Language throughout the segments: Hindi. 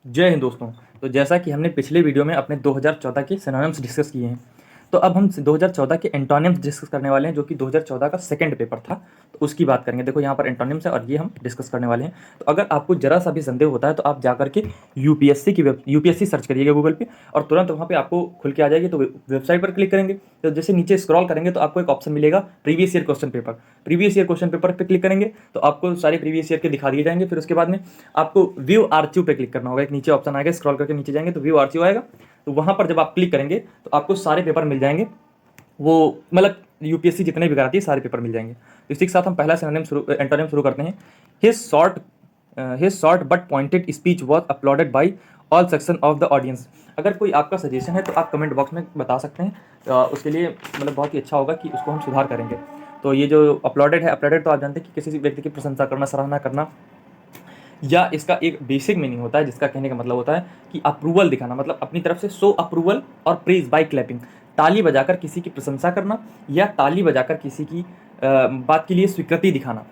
जय हिंद दोस्तों। तो जैसा कि हमने पिछले वीडियो में अपने 2014 के सिनोनिम्स डिस्कस किए हैं, तो अब हम 2014 के एंटोनिम्स डिस्कस करने वाले हैं, जो कि 2014 का सेकंड पेपर था। तो उसकी बात करेंगे। देखो यहाँ पर एंटोनिम्स है और ये हम डिस्कस करने वाले हैं। तो अगर आपको जरा सा भी संदेह होता है तो आप जाकर के यूपीएससी सर्च करिएगा गूगल पे और तुरंत वहाँ पे आपको खुल के आ जाएगी। तो वेबसाइट पर क्लिक करेंगे तो जैसे नीचे स्क्रॉल करेंगे तो आपको एक ऑप्शन मिलेगा previous year question paper. Previous year question paper पे क्लिक करेंगे तो आपको सारे प्रीवियस ईयर के दिखा दिए जाएंगे। फिर उसके बाद में आपको व्यू आर्चिव पे क्लिक करना होगा। एक नीचे ऑप्शन आएगा, स्क्रॉल करके नीचे जाएंगे तो व्यू आर्चिव आएगा। तो वहां पर जब आप क्लिक करेंगे तो आपको सारे पेपर मिल जाएंगे। वो मतलब यूपीएससी जितने भी कराती है सारे पेपर मिल जाएंगे। तो इसी के साथ हम पहला एंटोनिम शुरू करते हैं। His short but pointed speech was uploaded by all section of the audience. अगर कोई आपका सजेशन है तो आप कमेंट बॉक्स में बता सकते हैं। उसके लिए मतलब बहुत ही अच्छा होगा कि उसको हम सुधार करेंगे। तो ये जो अपलोडेड तो आप जानते हैं कि किसी व्यक्ति की प्रशंसा करना, सराहना करना, या इसका एक बेसिक मीनिंग होता है जिसका कहने का मतलब होता है कि अप्रूवल दिखाना, मतलब अपनी तरफ से शो अप्रूवल और प्रेज बाय क्लैपिंग। ताली बजाकर किसी की प्रशंसा करना या ताली बजाकर किसी की बात के लिए स्वीकृति दिखाना।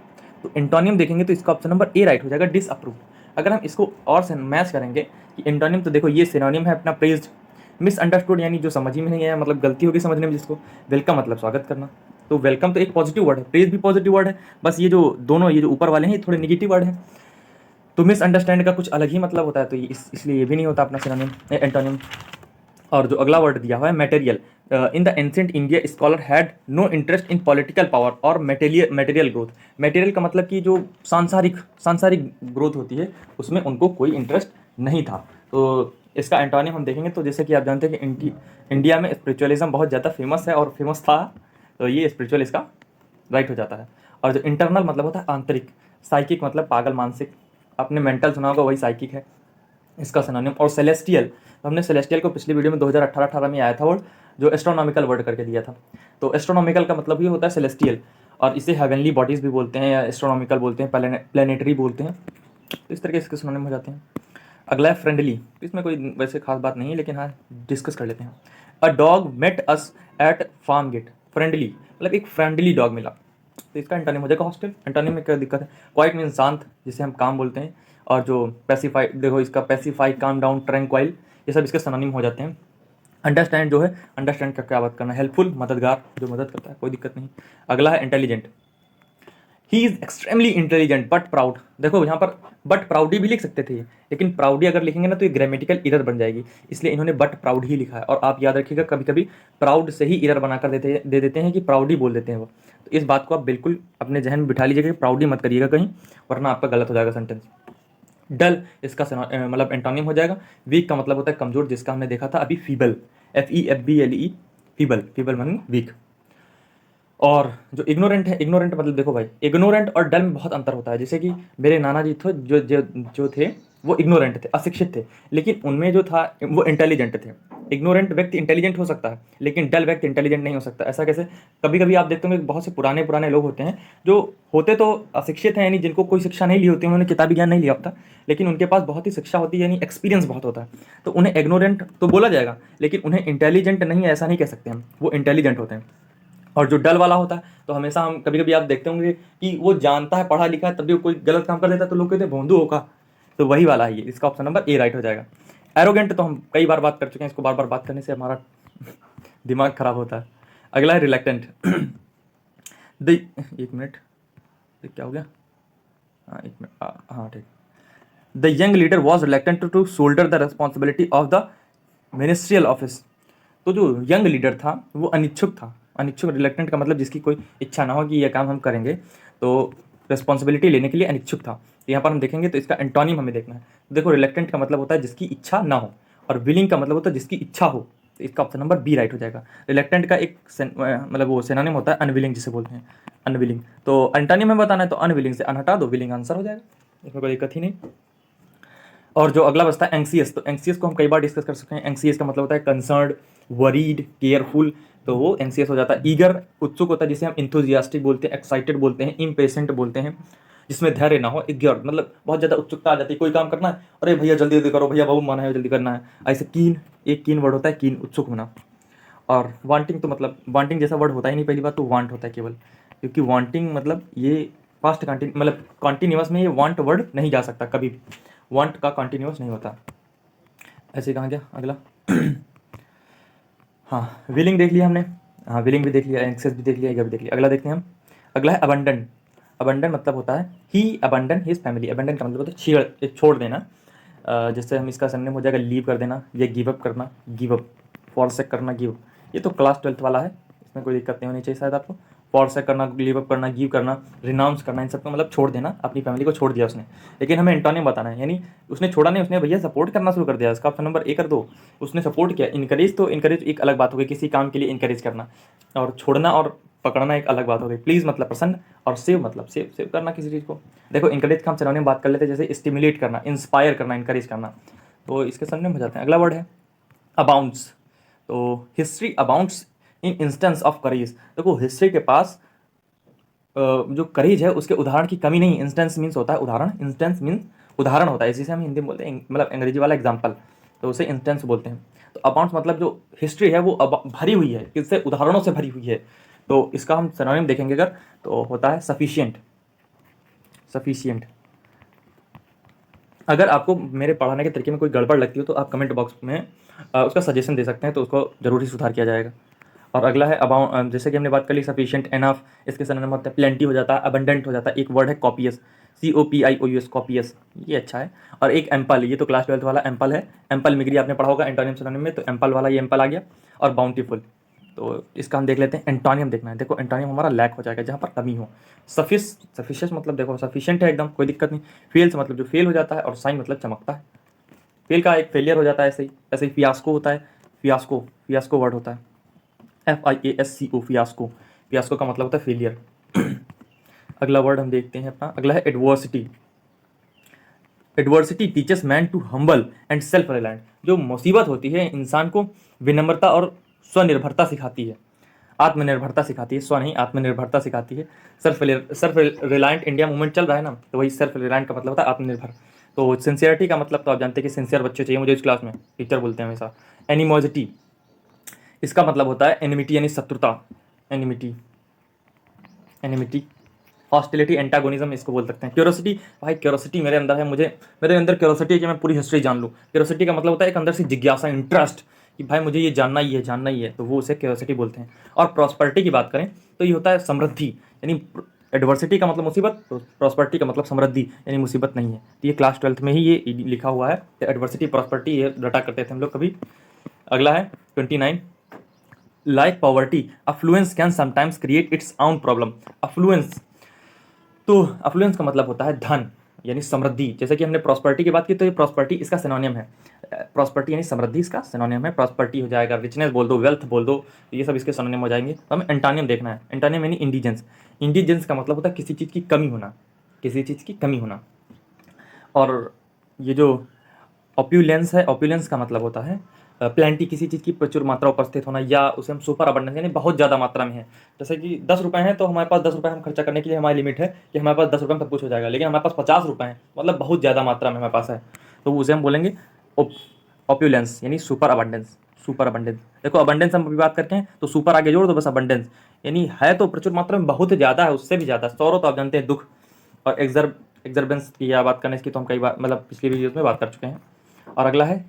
तो एंटोनियम देखेंगे तो इसका ऑप्शन नंबर ए राइट हो जाएगा, डिसअप्रूव। अगर हम इसको और से मैच करेंगे कि एंटोनियम, तो देखो ये सिनोनिम है अपना प्रेज्ड। मिसअंडरस्टूड यानी जो समझ ही में नहीं आया, मतलब गलती होगी समझने में जिसको। वेलकम मतलब स्वागत करना। तो वेलकम तो एक पॉजिटिव वर्ड है, प्रेज भी पॉजिटिव वर्ड है। बस ये जो दोनों ये जो ऊपर वाले हैं ये थोड़े निगेटिव वर्ड हैं। तो मिसअंडरस्टैंड का कुछ अलग ही मतलब होता है, तो इसलिए ये भी नहीं होता अपना सिनोनिम एंटोनिम। और जो अगला वर्ड दिया हुआ है material, in the ancient India scholar had no interest in political power और मटेरियल ग्रोथ। मटेरियल का मतलब कि जो सांसारिक ग्रोथ होती है उसमें उनको कोई इंटरेस्ट नहीं था। तो इसका एंटोनिम हम देखेंगे तो जैसे कि आप जानते हैं कि इंडिया में स्पिरिचुअलिज्म बहुत ज़्यादा फेमस है और फेमस था। तो ये स्पिरिचुअल इसका राइट हो जाता है। और जो इंटरनल मतलब होता है आंतरिक, साइकिक मतलब पागल मानसिक। आपने मेंटल सुना होगा, वही साइकिक है इसका सिनोनिम। और सेलेस्टियल, तो हमने सेलेस्टियल को पिछली वीडियो में 2018 में आया था वर्ड, जो एस्ट्रोनॉमिकल वर्ड करके दिया था। तो एस्ट्रोनॉमिकल का मतलब ये होता है सेलेस्टियल, और इसे हेवनली बॉडीज भी बोलते हैं या एस्ट्रोनॉमिकल बोलते हैं, प्लानिटरी बोलते हैं। तो इस तरह के इसके सिनोनिम हो जाते हैं। अगला है फ्रेंडली। तो इसमें कोई वैसे खास बात नहीं है, लेकिन हाँ डिस्कस कर लेते हैं। A dog met us at farm gate. Friendly मतलब एक फ्रेंडली डॉग मिला। तो इसका एंटोनिम हो जाएगा हॉस्टिल। एंटोनिम में क्या दिक्कत है? क्वाइट मीन शांत, जिसे हम काम बोलते हैं। और जो पैसिफाई, देखो इसका पैसिफाई, काम डाउन, ट्रैंक्वाइल, ये सब इसके सिनोनिम हो जाते हैं। अंडरस्टैंड जो है, अंडरस्टैंड का क्या बात करना, हेल्पफुल मददगार, जो मदद करता है, कोई दिक्कत नहीं। अगला है intelligent. He is extremely intelligent but proud. देखो यहाँ पर बट प्राउडी भी लिख सकते थे, लेकिन प्राउडी अगर लिखेंगे ना तो ये ग्रामेटिकल इरर बन जाएगी, इसलिए इन्होंने बट प्राउड ही लिखा है। और आप याद रखिएगा कभी कभी प्राउड से ही इरर बनाकर दे देते हैं कि प्राउडी बोल देते हैं वो। तो इस बात को आप बिल्कुल अपने जहन में बिठा लीजिएगा कि प्राउडी मत करिएगा कहीं, वरना आपका गलत हो जाएगा सेंटेंस। डल इसका मतलब एंटोनिम हो जाएगा। वीक का मतलब होता है कमजोर, जिसका हमने देखा था अभी feeble, FEFBLE, feeble, feeble meaning weak. और जो इग्नोरेंट है, इग्नोरेंट मतलब देखो भाई, इग्नोरेंट और डल में बहुत अंतर होता है। जैसे कि मेरे नाना जी थे जो थे वो इग्नोरेंट थे, अशिक्षित थे, लेकिन उनमें जो था वो इंटेलिजेंट थे। इग्नोरेंट व्यक्ति इंटेलिजेंट हो सकता है, लेकिन डल व्यक्ति इंटेलिजेंट नहीं हो सकता। ऐसा कैसे? कभी कभी आप देखते होंगे बहुत से पुराने पुराने लोग होते हैं जो होते तो अशिक्षित हैं, यानी जिनको कोई शिक्षा नहीं ली होती, उन्होंने किताबी ज्ञान नहीं लिया होता, लेकिन उनके पास बहुत ही शिक्षा होती है, यानी एक्सपीरियंस बहुत होता है। तो उन्हें इग्नोरेंट तो बोला जाएगा, लेकिन उन्हें इंटेलिजेंट नहीं, ऐसा नहीं कह सकते हम, वो इंटेलिजेंट होते हैं। और जो डल वाला होता है तो हमेशा हम कभी कभी आप देखते होंगे कि वो जानता है, पढ़ा लिखा है, तब भी वो कोई गलत काम कर देता है तो लोग कहते हैं भोंदू होगा। तो वही वाला है ये, इसका ऑप्शन नंबर ए राइट हो जाएगा। एरोगेंट तो हम कई बार बात कर चुके हैं, इसको बार बार बात करने से हमारा दिमाग खराब होता है। अगला है रिलेक्टेंट। एक मिनट, ये क्या हो गया? हाँ एक मिनट, हाँ ठीक। The young leader was reluctant to shoulder the responsibility of the ministerial office. तो जो यंग लीडर था वो अनिच्छुक था। अनिच्छुक, रिलेक्टेंट का मतलब जिसकी कोई इच्छा ना हो कि यह काम हम करेंगे, तो रिस्पॉन्सिबिलिटी लेने के लिए अनिच्छुक था। तो यहाँ पर हम देखेंगे तो इसका एंटोनिम हमें देखना है। तो देखो रिलेक्टेंट का मतलब होता है जिसकी इच्छा ना हो, और विलिंग का मतलब होता है जिसकी इच्छा हो। तो इसका ऑप्शन नंबर बी राइट हो जाएगा। रिलेक्टेंट का एक मतलब वो सिनोनिम होता है अनविलिंग, जिसे बोलते हैं अनविलिंग। तो एंटोनिम में बताना है तो अनविलिंग से अन हटा दो, विलिंग आंसर हो जाएगा, इसमें कोई दिक्कत ही नहीं। और जो अगला बचता है एंक्सियस, तो एंक्सियस को हम कई बार डिस्कस कर सकते हैं। एंक्सियस का मतलब होता है कंसर्न्ड, वरीड, केयरफुल, तो वो एंक्सियस हो जाता है। ईगर उत्सुक होता है, जिसे हम इंथुजियास्टिक बोलते हैं, एक्साइटेड बोलते हैं, इम्पेशेंट बोलते हैं, जिसमें धैर्य ना हो। ईगर मतलब बहुत ज़्यादा उत्सुकता आ जाती है, कोई काम करना है, अरे भैया जल्दी जल्दी करो, भैया बहुत माना है, जल्दी करना है। ऐसे कीन, एक कीन वर्ड होता है, कीन उत्सुक होना। और वांटिंग, तो मतलब वांटिंग जैसा वर्ड होता ही नहीं, पहली बात तो वांट होता है केवल, क्योंकि वांटिंग मतलब ये पास्ट कंटिन्यू, मतलब कॉन्टिन्यूस में ये वांट वर्ड नहीं जा सकता कभी भी, वांट का कॉन्टिन्यूस नहीं होता। ऐसे कहाँ गया अगला? हाँ, विलिंग देख लिया हमने। हाँ, विलिंग भी देख लिया, एंक्सियस भी देख लिया, ईगर भी देख लिया। अगला देखते हैं हम। अगला है अबंडन। अबंडन मतलब होता है ही अबंडन हिज फैमिली। अबंडन का मतलब होता है छोड़ देना। जैसे हम इसका सरनेम हो जाएगा लीव कर देना या गिव अप करना, गिव अप, फॉरसेक करना, गिव। ये तो क्लास 12th वाला है, इसमें कोई दिक्कत नहीं होनी चाहिए शायद आपको। फॉरसेक करना, गिव अप करना, गिव करना, रिनाउंस करना, इन सब का मतलब छोड़ देना, अपनी फैमिली को छोड़ दिया उसने। लेकिन हमें एंटोनिम बताना है, यानी उसने छोड़ा नहीं, उसने भैया सपोर्ट करना शुरू कर दिया। इसका ऑप्शन नंबर ए कर दो। उसने सपोर्ट किया। इनकरेज, तो इनकरेज एक अलग बात हो गई, किसी काम के लिए इनकरेज करना, और छोड़ना और पकड़ना एक अलग बात हो गई। प्लीज़ मतलब प्रसन्न, और सेव मतलब सेव करना किसी चीज़ को। देखो इनकरेज का हम सिनोनिम बात कर लेते हैं, जैसे स्टिमुलेट करना, इंस्पायर करना, इनकरेज करना, तो इसके सिनोनिम हो जाते हैं। अगला वर्ड है अबाउंड्स। तो history abounds in instance of courage. देखो हिस्ट्री के पास जो करेज है उसके उदाहरण की कमी नहीं। इंस्टेंस मीन्स होता है उदाहरण, इंस्टेंस मीन्स उदाहरण होता है, इसी से हम हिंदी में बोलते हैं, मतलब अंग्रेजी वाला एग्जाम्पल, तो उसे इंस्टेंस बोलते हैं। तो अबाउंड्स मतलब जो हिस्ट्री है वो भरी हुई है, किससे? उदाहरणों से भरी हुई है। तो इसका हम सिनोनिम देखेंगे अगर, तो होता है सफिशिएंट। सफिशिएंट। अगर आपको मेरे पढ़ाने के तरीके में कोई गड़बड़ लगती हो तो आप कमेंट बॉक्स में उसका सजेशन दे सकते हैं, तो उसको जरूर ही सुधार किया जाएगा। और अगला है अबाउंड, जैसे कि हमने बात कर ली सफिशिएंट, एनफ, इसके सिनोनिम होता है प्लेंटी हो जाता है, अबंडेंट हो जाता है। एक वर्ड है कॉपियस, COPIOUS, कॉपियस, ये अच्छा है। और एक एम्पल, ये तो क्लास 12th वाला एम्पल है। एम्पल मिगरी आपने पढ़ा होगा एंटोनिम सिनोनिम में, तो एम्पल वाला ये एम्पल आ गया। और बाउंटीफुल, तो इसका हम देख लेते हैं। एंटोनियम देखना है। देखो एंटोनियम हमारा लैक हो जाएगा, जहाँ पर कमी हो। सफिशियस मतलब देखो सफिशिएंट है एकदम, कोई दिक्कत नहीं। फेल्स मतलब जो फेल हो जाता है, और साइन मतलब चमकता है। फेल का एक फेलियर हो जाता है, ऐसे ही फियास्को होता है। फियास्को, फियास्को वर्ड होता है, FIASCO, फियास्को। फियास्को का मतलब होता है फेलियर। अगला वर्ड हम देखते हैं अपना। अगला है adversity. Adversity teaches man to humble and self reliant. जो मुसीबत होती है इंसान को विनम्रता और स्वनिर्भरता सिखाती है। आत्मनिर्भरता सिखाती है, स्व नहीं, आत्मनिर्भरता सिखाती है। सेल्फ रिलायंट इंडिया मूवमेंट चल रहा है ना, तो वही सेल्फ रिलायंट का मतलब होता है आत्मनिर्भर। तो सिंसियरिटी का मतलब तो आप जानते हैं कि सिंसियर बच्चे चाहिए मुझे इस क्लास में, टीचर बोलते हैं हमेशा। एनिमोजिटी, इसका मतलब होता है एनिमिटी यानी शत्रुता। एनिमिटी, एनिमिटी। हॉस्टिलिटी, एंटागोनिज्म इसको बोल सकते हैं। क्यूरोसिटी, भाई क्यूरोसिटी मेरे अंदर है, मेरे अंदर क्यूरोसिटी है कि मैं पूरी हिस्ट्री जान लूँ। क्यूरोसिटी का मतलब होता है एक अंदर से जिज्ञासा, इंटरेस्ट, कि भाई मुझे ये जानना ही है, जानना ही है, तो वो उसे क्यूरोसिटी बोलते हैं। और प्रॉस्पेरिटी की बात करें तो ये होता है समृद्धि, यानी एडवर्सिटी का मतलब मुसीबत, तो प्रॉस्पेरिटी का मतलब समृद्धि, यानी मुसीबत नहीं है। तो ये क्लास 12th में ही ये लिखा हुआ है, एडवर्सिटी प्रॉस्पेरिटी, ये रटा करते थे हम लोग कभी। अगला है 29। Like poverty, affluence can sometimes create its own problem. Affluence, तो अफ्लुएंस का मतलब होता है धन, यानी समृद्धि। जैसे कि हमने प्रॉस्पर्टी की बात की, तो ये प्रॉस्पर्टी इसका सिनोनियम है। प्रॉस्पर्टी यानी समृद्धि इसका सिनोनियम है। प्रॉस्पर्टी हो जाएगा, रिचनेस बोल दो, वेल्थ बोल दो, तो ये सब इसके सिनोनिम हो जाएंगे। तो हमें एंटोनियम देखना है। एंटोनियम यानी इंडिजेंस। इंडिजेंस का मतलब होता है किसी चीज़ की कमी होना, किसी चीज़ की कमी होना। और ये जो ऑप्यूलेंस है, ऑप्यूलेंस का मतलब होता है प्लेंटी, किसी चीज़ की प्रचुर मात्रा उपस्थित होना, या उसे हम सुपर अबंडेंस यानी बहुत ज़्यादा मात्रा में है। जैसे कि 10 रुपये हैं तो हमारे पास 10 रुपये हम खर्चा करने के लिए हमारी लिमिट है कि हमारे पास 10 रुपये में सब कुछ हो जाएगा। लेकिन हमारे पास 50 रुपये हैं, मतलब बहुत ज़्यादा मात्रा में हमारे पास है, तो उसे हम बोलेंगे ऑप्यूलेंस यानी सुपर अबंडेंस। सुपर अबंडेंस, देखो अबंडेंस हम अभी बात करते हैं तो सुपर आगे जोड़ दो बस, अबंडेंस यानी है तो प्रचुर मात्रा में, बहुत ज़्यादा है, उससे भी ज़्यादा। सौरो तो आप जानते हैं दुख। और एक्जर्बेंस की या बात करने की तो हम कई बार मतलब पिछली वीडियोस में बात कर चुके हैं। और अगला है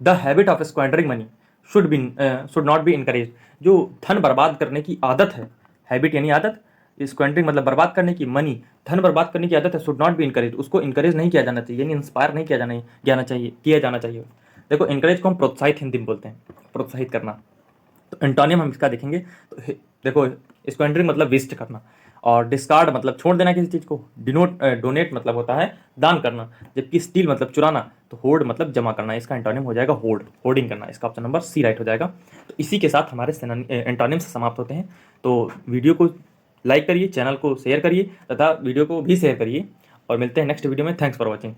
the habit of squandering money should not be encourage. जो धन बर्बाद करने की आदत है, हैबिट यानी आदत, स्क्वांडरिंग मतलब बर्बाद करने की, मनी धन बर्बाद करने की आदत है, शुड नॉट बी इनकरेज, उसको इनकरेज नहीं किया जाना चाहिए, यानी इंस्पायर नहीं किया जाना चाहिए। देखो इनकरेज को हम प्रोत्साहित हिंदी में बोलते हैं, प्रोत्साहित करना। तो एंटोनियम हम इसका देखेंगे, तो देखो स्क्वेंडरिंग मतलब वेस्ट करना, और डिस्कार्ड मतलब छोड़ देना किसी चीज़ को, डोनेट मतलब होता है दान करना, जबकि स्टील मतलब चुराना, तो होर्ड मतलब जमा करना। इसका एंटोनियम हो जाएगा होर्ड, होर्डिंग करना। इसका ऑप्शन नंबर सी राइट हो जाएगा। तो इसी के साथ हमारे एंटोनियम से समाप्त होते हैं। तो वीडियो को लाइक करिए, चैनल को शेयर करिए, तथा वीडियो को भी शेयर करिए, और मिलते हैं नेक्स्ट वीडियो में। Thanks for watching.